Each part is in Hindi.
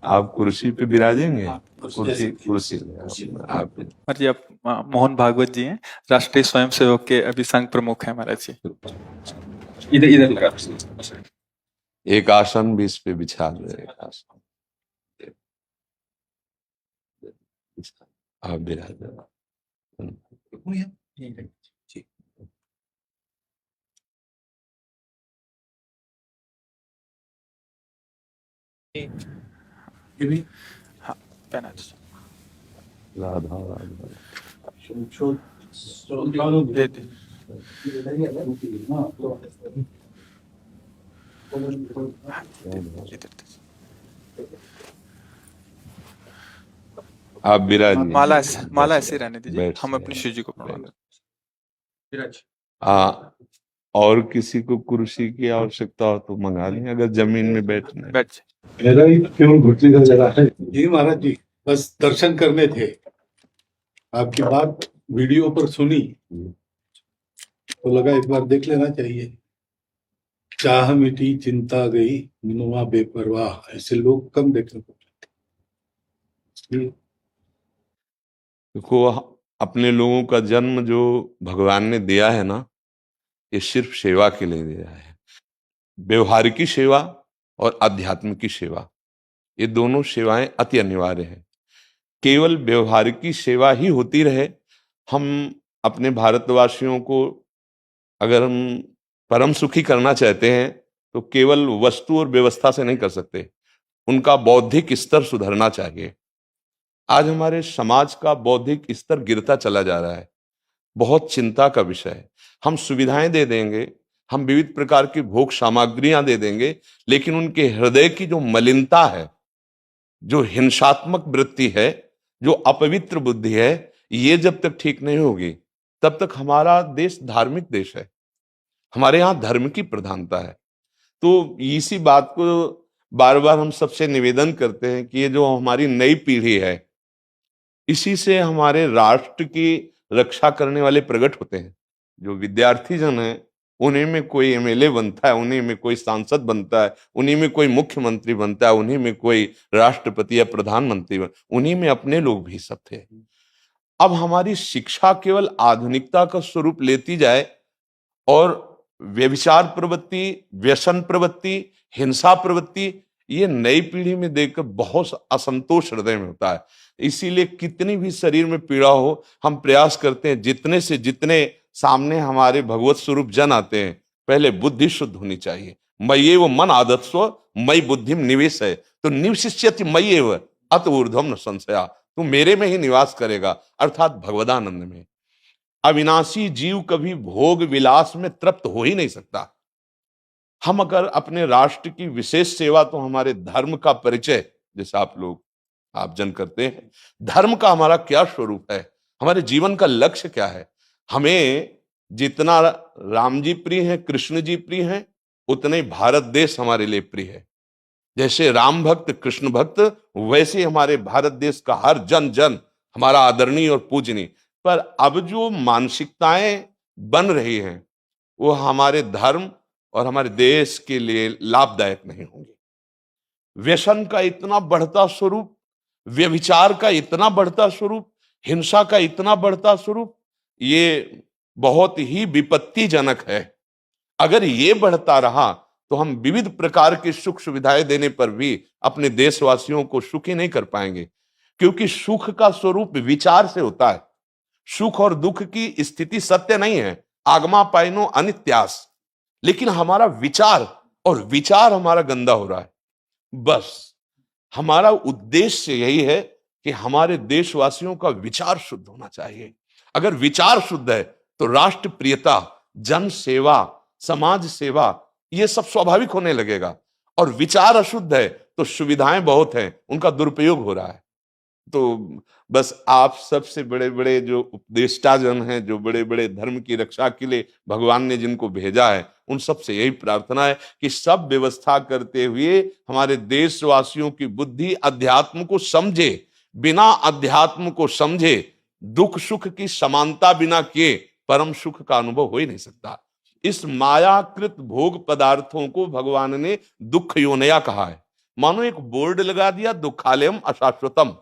आप कुर्सी पे विराजेंगे? हाँ, कुर्सी कुर्सी आप महाराज जी, आप मोहन भागवत जी हैं, राष्ट्रीय स्वयंसेवक के अभी संघ प्रमुख हैं महाराज जी। इधर इधर लगा। एक आसन भी इस पे बिछा दो, एक आसन आप विराज। हाँ, पहना राधा राधा दे दे। इधर दे। आप विराज। माला ऐसे रहने दीजिए, बैठ हम से अपनी शिव जी को प्रणाम विराज। और किसी को कुर्सी की आवश्यकता हो तो मंगा लें, अगर जमीन में बैठना है। बैठ जाए। मेरा ही केवल घुटने का जगह है। जी महाराज जी, बस दर्शन करने थे। आपकी बात वीडियो पर सुनी तो लगा एक बार देख लेना चाहिए। चाह मिटी चिंता गई, मनुआ बेपरवाह, ऐसे लोग कम देखने को मिलते। देखो, अपने लोगों का जन्म जो भगवान ने दिया है ना, ये सिर्फ सेवा के लिए दिया है। व्यवहारिकी सेवा और आध्यात्म की सेवा, ये दोनों सेवाएं अति अनिवार्य है। केवल व्यवहारिकी सेवा ही होती रहे, हम अपने भारतवासियों को अगर हम परम सुखी करना चाहते हैं तो केवल वस्तु और व्यवस्था से नहीं कर सकते, उनका बौद्धिक स्तर सुधरना चाहिए। आज हमारे समाज का बौद्धिक स्तर गिरता चला जा रहा है, बहुत चिंता का विषय है। हम सुविधाएं दे देंगे, हम विविध प्रकार की भोग सामग्रियां दे देंगे, लेकिन उनके हृदय की जो मलिनता है, जो हिंसात्मक वृत्ति है, जो अपवित्र बुद्धि है, ये जब तक ठीक नहीं होगी तब तक हमारा देश धार्मिक देश है, हमारे यहाँ धर्म की प्रधानता है। तो इसी बात को बार बार हम सबसे निवेदन करते हैं कि ये जो हमारी नई पीढ़ी है, इसी से हमारे राष्ट्र की रक्षा करने वाले प्रकट होते हैं। जो विद्यार्थी जन है, उन्हीं में कोई एमएलए बनता है, उन्हीं में कोई सांसद बनता है, उन्हीं में कोई मुख्यमंत्री बनता है, उन्हीं में कोई राष्ट्रपति या प्रधानमंत्री उन्हीं में अपने लोग भी सब थे। अब हमारी शिक्षा केवल आधुनिकता का स्वरूप लेती जाए और व्यभिचार प्रवृत्ति, व्यसन प्रवृत्ति, हिंसा प्रवृत्ति, ये नई पीढ़ी में देखकर बहुत असंतोष हृदय में होता है। इसीलिए कितनी भी शरीर में पीड़ा हो, हम प्रयास करते हैं जितने से जितने सामने हमारे भगवत स्वरूप जन आते हैं, पहले बुद्धि शुद्ध होनी चाहिए। मय्ये वो मन आदत्स्व मई बुद्धिम निवेश है, तो निवशिष्यति मय्येव अत ऊर्ध्वम न संशया, तू मेरे में ही निवास करेगा, अर्थात भगवदानंद में। अविनाशी जीव कभी भोग विलास में तृप्त हो ही नहीं सकता। हम अगर अपने राष्ट्र की विशेष सेवा, तो हमारे धर्म का परिचय जैसे आप जन करते हैं, धर्म का हमारा क्या स्वरूप है, हमारे जीवन का लक्ष्य क्या है। हमें जितना राम जी प्रिय हैं, कृष्ण जी प्रिय हैं, उतने ही भारत देश हमारे लिए प्रिय है। जैसे राम भक्त कृष्ण भक्त, वैसे हमारे भारत देश का हर जन जन हमारा आदरणीय और पूजनीय। पर अब जो मानसिकताएं बन रही हैं, वो हमारे धर्म और हमारे देश के लिए लाभदायक नहीं होंगी। व्यसन का इतना बढ़ता स्वरूप, व्यभिचार का इतना बढ़ता स्वरूप, हिंसा का इतना बढ़ता स्वरूप, ये बहुत ही विपत्तिजनक है। अगर ये बढ़ता रहा तो हम विविध प्रकार की सुख सुविधाएं देने पर भी अपने देशवासियों को सुखी नहीं कर पाएंगे, क्योंकि सुख का स्वरूप विचार से होता है। सुख और दुख की स्थिति सत्य नहीं है, आगमा पाइनो अनित्यास, लेकिन हमारा विचार, और विचार हमारा गंदा हो रहा है। बस हमारा उद्देश्य यही है कि हमारे देशवासियों का विचार शुद्ध होना चाहिए। अगर विचार शुद्ध है तो राष्ट्र प्रियता, जन सेवा, समाज सेवा, ये सब स्वाभाविक होने लगेगा। और विचार अशुद्ध है तो सुविधाएं बहुत हैं, उनका दुरुपयोग हो रहा है। तो बस आप सबसे बड़े बड़े जो उपदेष्टा जन हैं, जो बड़े बड़े धर्म की रक्षा के लिए भगवान ने जिनको भेजा है, उन सबसे यही प्रार्थना है कि सब व्यवस्था करते हुए हमारे देशवासियों की बुद्धि अध्यात्म को समझे। बिना अध्यात्म को समझे दुख सुख की समानता बिना किए परम सुख का अनुभव हो ही नहीं सकता। इस मायाकृत भोग पदार्थों को भगवान ने दुख योनया कहा है। मानो एक बोर्ड लगा दिया, दुखालयम अशाश्वतम।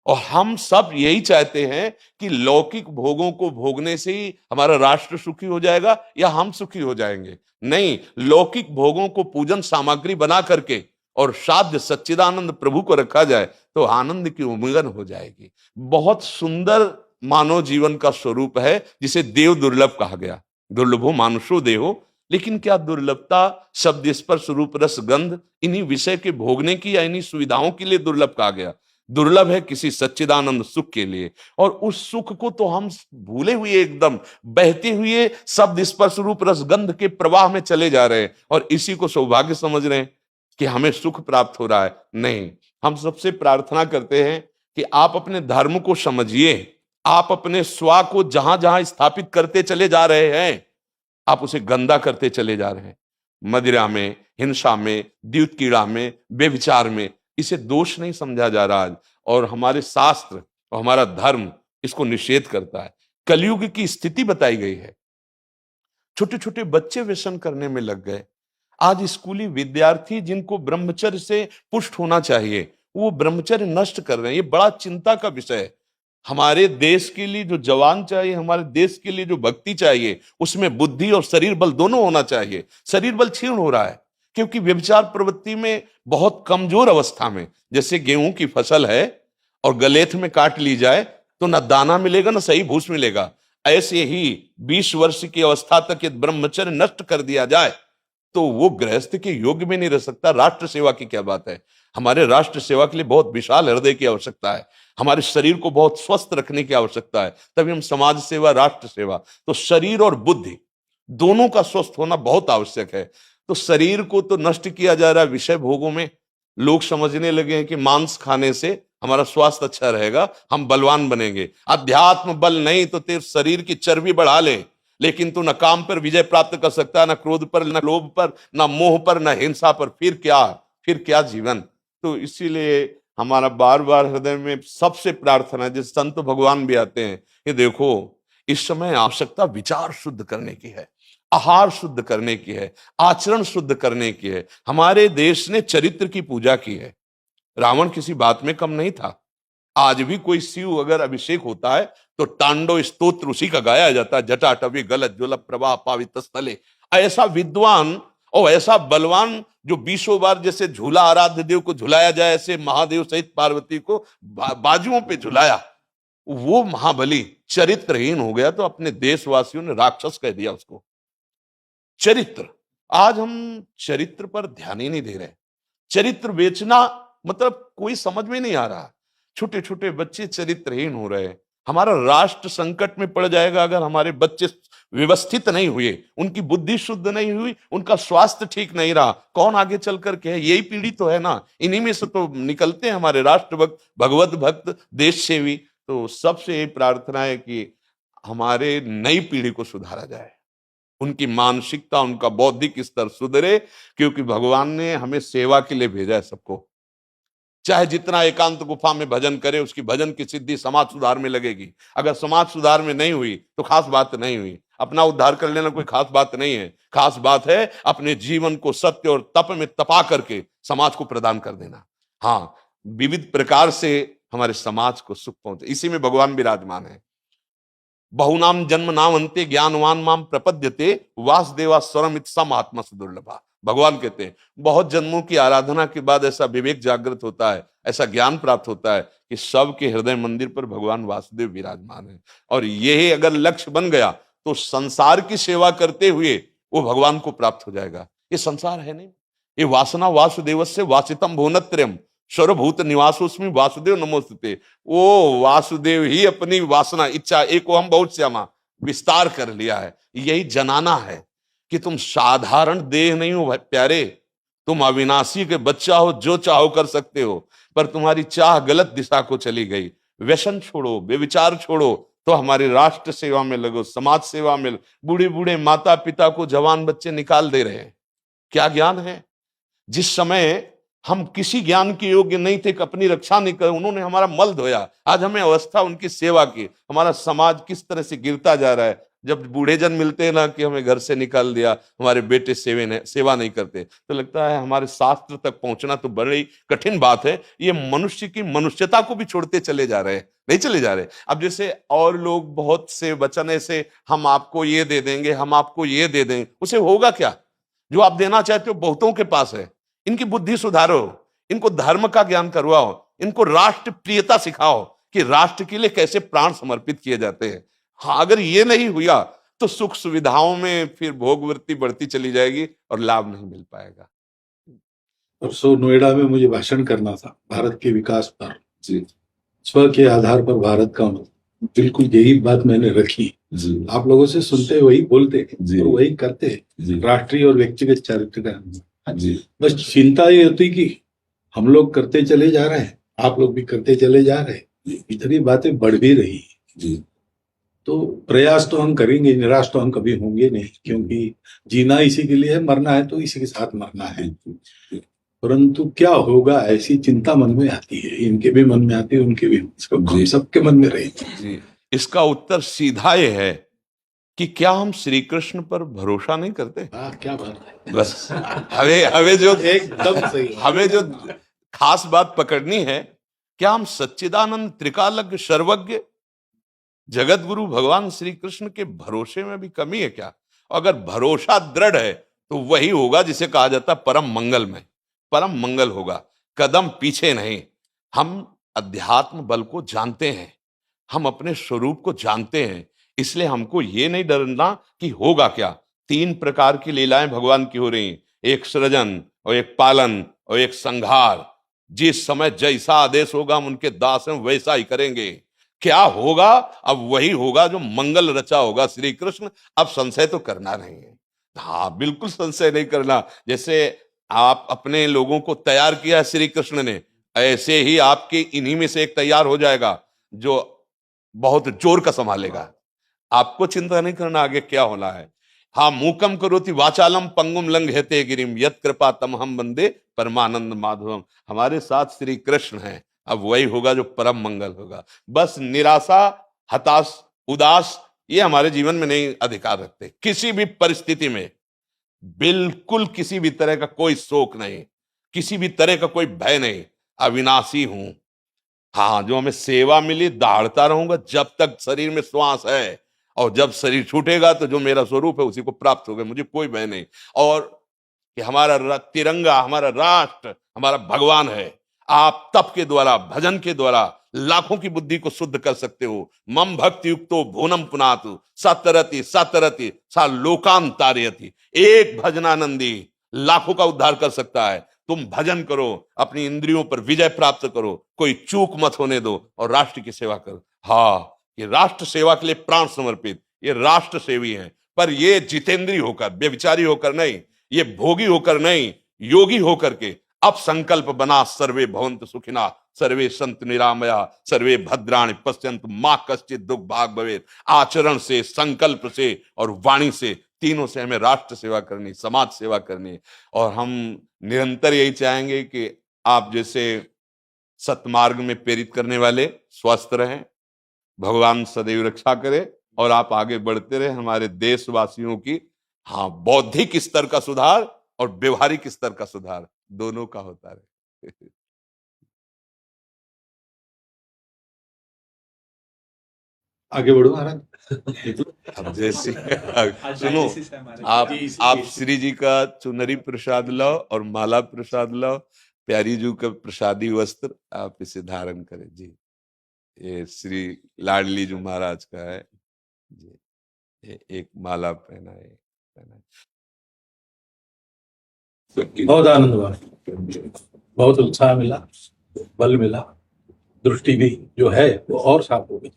और हम सब यही चाहते हैं कि लौकिक भोगों को भोगने से ही हमारा राष्ट्र सुखी हो जाएगा या हम सुखी हो जाएंगे। नहीं, लौकिक भोगों को पूजन सामग्री बना करके और साध्य सच्चिदानंद प्रभु को रखा जाए तो आनंद की उमंगन हो जाएगी। बहुत सुंदर मानव जीवन का स्वरूप है, जिसे देव दुर्लभ कहा गया। दुर्लभो मानुषो देहो। लेकिन क्या दुर्लभता शब्द स्पर्श रूप रस गंध इन्हीं विषय के भोगने की या इन्हीं सुविधाओं के लिए दुर्लभ कहा गया? दुर्लभ है किसी सच्चिदानंद सुख के लिए। और उस सुख को तो हम भूले हुए, एकदम बहते हुए शब्द स्पर्श रूप रस गंध के प्रवाह में चले जा रहे हैं और इसी को सौभाग्य समझ रहे हैं कि हमें सुख प्राप्त हो रहा है। नहीं, हम सबसे प्रार्थना करते हैं कि आप अपने धर्म को समझिए। आप अपने स्वा को जहां जहां स्थापित करते चले जा रहे हैं, आप उसे गंदा करते चले जा रहे हैं। मदिरा में, हिंसा में, द्यूत कीड़ा में, बेविचार में। इसे दोष नहीं समझा जा रहा आज, और हमारे शास्त्र और हमारा धर्म इसको निषेध करता है। कलयुग की स्थिति बताई गई है। छोटे छोटे बच्चे व्यसन करने में लग गए। आज स्कूली विद्यार्थी जिनको ब्रह्मचर्य से पुष्ट होना चाहिए, वो ब्रह्मचर्य नष्ट कर रहे हैं। ये बड़ा चिंता का विषय है। हमारे देश के लिए जो जवान चाहिए, हमारे देश के लिए जो भक्ति चाहिए, उसमें बुद्धि और शरीर बल दोनों होना चाहिए। शरीर बल क्षीण हो रहा है क्योंकि व्यभिचार प्रवृत्ति में बहुत कमजोर अवस्था में, जैसे गेहूं की फसल है और गलेथ में काट ली जाए तो ना दाना मिलेगा ना सही भूस मिलेगा। ऐसे ही 20 वर्ष की अवस्था तक यदि ब्रह्मचर्य नष्ट कर दिया जाए तो वो गृहस्थ के योग्य में नहीं रह सकता। राष्ट्र सेवा की क्या बात है। हमारे राष्ट्र सेवा के लिए बहुत विशाल हृदय की आवश्यकता है। हमारे शरीर को बहुत स्वस्थ रखने की आवश्यकता है, तभी हम समाज सेवा, राष्ट्र सेवा। तो शरीर और बुद्धि दोनों का स्वस्थ होना बहुत आवश्यक है। तो शरीर को तो नष्ट किया जा रहा है विषय भोगों में। लोग समझने लगे हैं कि मांस खाने से हमारा स्वास्थ्य अच्छा रहेगा, हम बलवान बनेंगे। अध्यात्म बल नहीं तो तेरे शरीर की चर्बी बढ़ा ले, लेकिन तू न काम पर विजय प्राप्त कर सकता, न क्रोध पर, न लोभ पर, न मोह पर, न हिंसा पर। फिर क्या जीवन। तो इसीलिए हमारा बार बार हृदय में सबसे प्रार्थना है, जिस संत भगवान भी आते हैं, ये देखो इस समय आवश्यकता विचार शुद्ध करने की है, आहार शुद्ध करने की है, आचरण शुद्ध करने की है। हमारे देश ने चरित्र की पूजा की है। रावण किसी बात में कम नहीं था। आज भी कोई शिव अगर अभिषेक होता है तो तांडव स्तोत्र उसी का गाया जाता है। जटाटवी गलत ज्वल प्रवाह पावित स्थले। ऐसा विद्वान और ऐसा बलवान जो 20 बार जैसे झूला आराध्य देव को झुलाया जाए, ऐसे महादेव सहित पार्वती को बाजुओं पे झुलाया, वो महाबली चरित्रहीन हो गया तो अपने देशवासियों ने राक्षस कह दिया उसको। चरित्र, आज हम चरित्र पर ध्यान ही नहीं दे रहे। चरित्र बेचना मतलब कोई समझ में नहीं आ रहा। छोटे छोटे बच्चे चरित्रहीन हो रहे हैं। हमारा राष्ट्र संकट में पड़ जाएगा अगर हमारे बच्चे व्यवस्थित नहीं हुए, उनकी बुद्धि शुद्ध नहीं हुई, उनका स्वास्थ्य ठीक नहीं रहा। कौन आगे चल करके है? यही पीढ़ी तो है ना, इन्हीं में से तो निकलते हैं हमारे राष्ट्र भक्त, भगवत भक्त, देश सेवी। तो सबसे यही प्रार्थना है कि हमारे नई पीढ़ी को सुधारा जाए, उनकी मानसिकता, उनका बौद्धिक स्तर सुधरे, क्योंकि भगवान ने हमें सेवा के लिए भेजा है सबको। चाहे जितना एकांत गुफा में भजन करे, उसकी भजन की सिद्धि समाज सुधार में लगेगी। अगर समाज सुधार में नहीं हुई तो खास बात नहीं हुई। अपना उद्धार कर लेना कोई खास बात नहीं है। खास बात है अपने जीवन को सत्य और तप में तपा करके समाज को प्रदान कर देना। हाँ, विविध प्रकार से हमारे समाज को सुख पहुंचे, इसी में भगवान विराजमान है। बहुनाम जन्म नाम अंते ज्ञानवान माम प्रपद्यते वासुदेवा स्वरमित सम आत्मा सुदुर्लभा। भगवान कहते हैं बहुत जन्मों की आराधना के बाद ऐसा विवेक जागृत होता है, ऐसा ज्ञान प्राप्त होता है कि सबके हृदय मंदिर पर भगवान वासुदेव विराजमान है। और यही अगर लक्ष्य बन गया तो संसार की सेवा करते हुए वो भगवान को प्राप्त हो जाएगा। ये संसार है नहीं, ये वासना वासुदेवस्य वासितम भुवनत्रयम् सर्वभूत निवासोस्मि वासुदेव नमोस्तुते। वो वासुदेव ही अपनी वासना, इच्छा, एक हम बहुत श्यामा विस्तार कर लिया है। यही जनाना है कि तुम साधारण देह नहीं हो प्यारे, तुम अविनाशी के बच्चा हो, जो चाहो कर सकते हो। पर तुम्हारी चाह गलत दिशा को चली गई। व्यसन छोड़ो, बेविचार छोड़ो, तो हमारी राष्ट्र सेवा में लगो, समाज सेवा में। बूढ़े बूढ़े माता पिता को जवान बच्चे निकाल दे रहे हैं। क्या ज्ञान है? जिस समय हम किसी ज्ञान के योग्य नहीं थे कि अपनी रक्षा नहीं कर, उन्होंने हमारा मल धोया। आज हमें अवस्था उनकी सेवा की। हमारा समाज किस तरह से गिरता जा रहा है। जब बूढ़े जन मिलते हैं ना कि हमें घर से निकाल दिया, हमारे बेटे सेवा नहीं करते, तो लगता है हमारे शास्त्र तक पहुंचना तो बड़ी कठिन बात है। ये मनुष्य की मनुष्यता को भी छोड़ते चले जा रहे हैं, नहीं चले जा रहे। अब जैसे और लोग बहुत से वचन ऐसे, हम आपको ये दे देंगे, हम आपको ये दे देंगे, उसे होगा क्या? जो आप देना चाहते हो बहुतों के पास है। इनकी बुद्धि सुधारो, इनको धर्म का ज्ञान करवाओ, इनको राष्ट्र प्रियता सिखाओ कि राष्ट्र के लिए कैसे प्राण समर्पित किए जाते हैं। हाँ, अगर ये नहीं हुआ तो सुख सुविधाओं में फिर भोगवृत्ति बढ़ती चली जाएगी और लाभ नहीं मिल पाएगा। परसों नोएडा में मुझे भाषण करना था भारत के विकास पर। जी स्व के आधार पर भारत का मतलब, बिल्कुल यही बात मैंने रखी। जी आप लोगों से सुनते वही बोलते जी। और वही करते, जी राष्ट्रीय और व्यक्तिगत चरित्र का। जी बस चिंता ये होती कि हम लोग करते चले जा रहे हैं, आप लोग भी करते चले जा रहे हैं, इतनी बातें बढ़ भी रही। जी तो प्रयास तो हम करेंगे, निराश तो हम कभी होंगे नहीं, क्योंकि जीना इसी के लिए है, मरना है तो इसी के साथ मरना है। परंतु क्या होगा, ऐसी चिंता मन में आती है, इनके भी मन में आती है, उनके भी, हम सबके मन में रहेगी। जी, इसका उत्तर सीधा ये है कि क्या हम श्री कृष्ण पर भरोसा नहीं करते? क्या बात है, बस हमें जो एकदम सही। हमें जो खास बात पकड़नी है, क्या हम सच्चिदानंद त्रिकालज्ञ सर्वज्ञ जगत गुरु भगवान श्री कृष्ण के भरोसे में भी कमी है क्या? अगर भरोसा दृढ़ है तो वही होगा जिसे कहा जाता है परम मंगल में, परम मंगल होगा, कदम पीछे नहीं। हम अध्यात्म बल को जानते हैं, हम अपने स्वरूप को जानते हैं, इसलिए हमको ये नहीं डरना कि होगा क्या। 3 प्रकार की लीलाएं भगवान की हो रही, एक सृजन और एक पालन और एक संहार। जिस समय जैसा आदेश होगा हम उनके दास हैं, वैसा ही करेंगे। क्या होगा? अब वही होगा जो मंगल रचा होगा श्री कृष्ण। अब संशय तो करना नहीं है, हाँ बिल्कुल संशय नहीं करना। जैसे आप अपने लोगों को तैयार किया है श्री कृष्ण ने, ऐसे ही आपके इन्हीं में से एक तैयार हो जाएगा जो बहुत जोर का संभालेगा। आपको चिंता नहीं करना आगे क्या होना है। हाँ, मूकम करोति वाचालम पंगुम लंघयते गिरिम यत् कृपा तमहम वंदे परमानंद माधवम। हमारे साथ श्री कृष्ण हैं, अब वही होगा जो परम मंगल होगा। बस निराशा, हताश, उदास ये हमारे जीवन में नहीं अधिकार रखते। किसी भी परिस्थिति में बिल्कुल किसी भी तरह का कोई शोक नहीं, किसी भी तरह का कोई भय नहीं। अविनाशी हूं, हाँ, जो हमें सेवा मिली दहाड़ता रहूंगा जब तक शरीर में श्वास है, और जब शरीर छूटेगा तो जो मेरा स्वरूप है उसी को प्राप्त होगा, मुझे कोई भय नहीं। और कि हमारा तिरंगा, हमारा राष्ट्र, हमारा भगवान है। आप तप के द्वारा, भजन के द्वारा लाखों की बुद्धि को शुद्ध कर सकते हो। मम भक्ति युक्तो भुवनम पुनातु सतरति सतरति सा लोकान तारयति। एक भजनानंदी लाखों का उद्धार कर सकता है। तुम भजन करो, अपनी इंद्रियों पर विजय प्राप्त करो, कोई चूक मत होने दो और राष्ट्र की सेवा करो। हाँ, ये राष्ट्र सेवा के लिए प्राण समर्पित, ये राष्ट्र सेवी हैं। पर ये जितेंद्रीय होकर, व्यभिचारी होकर नहीं, ये भोगी होकर नहीं, योगी होकर के अब संकल्प बना, सर्वे भवन्तु सुखिना, सर्वे सन्तु निरामया, सर्वे भद्राणि पश्यन्तु मा कश्चित् दुख भाग भवेत्। आचरण से, संकल्प से और वाणी से, तीनों से हमें राष्ट्र सेवा करनी, समाज सेवा करनी। और हम निरंतर यही चाहेंगे कि आप जैसे सतमार्ग में प्रेरित करने वाले स्वस्थ रहें, भगवान सदैव रक्षा करे और आप आगे बढ़ते रहे। हमारे देशवासियों की हाँ बौद्धिक स्तर का सुधार और व्यवहारिक स्तर का सुधार दोनों का होता रहे। आगे बढ़ो महाराज। अब जैसे सुनो, आप श्री जी का चुनरी प्रसाद लाओ और माला प्रसाद लाओ, प्यारी जी का प्रसादी वस्त्र आप इसे धारण करें जी। ये श्री लाडली जी महाराज का है जी, ये एक माला पहनाए। बहुत आनंद हुआ, बहुत उत्साह मिला, बल मिला, दृष्टि भी जो है वो और साफ हो गई।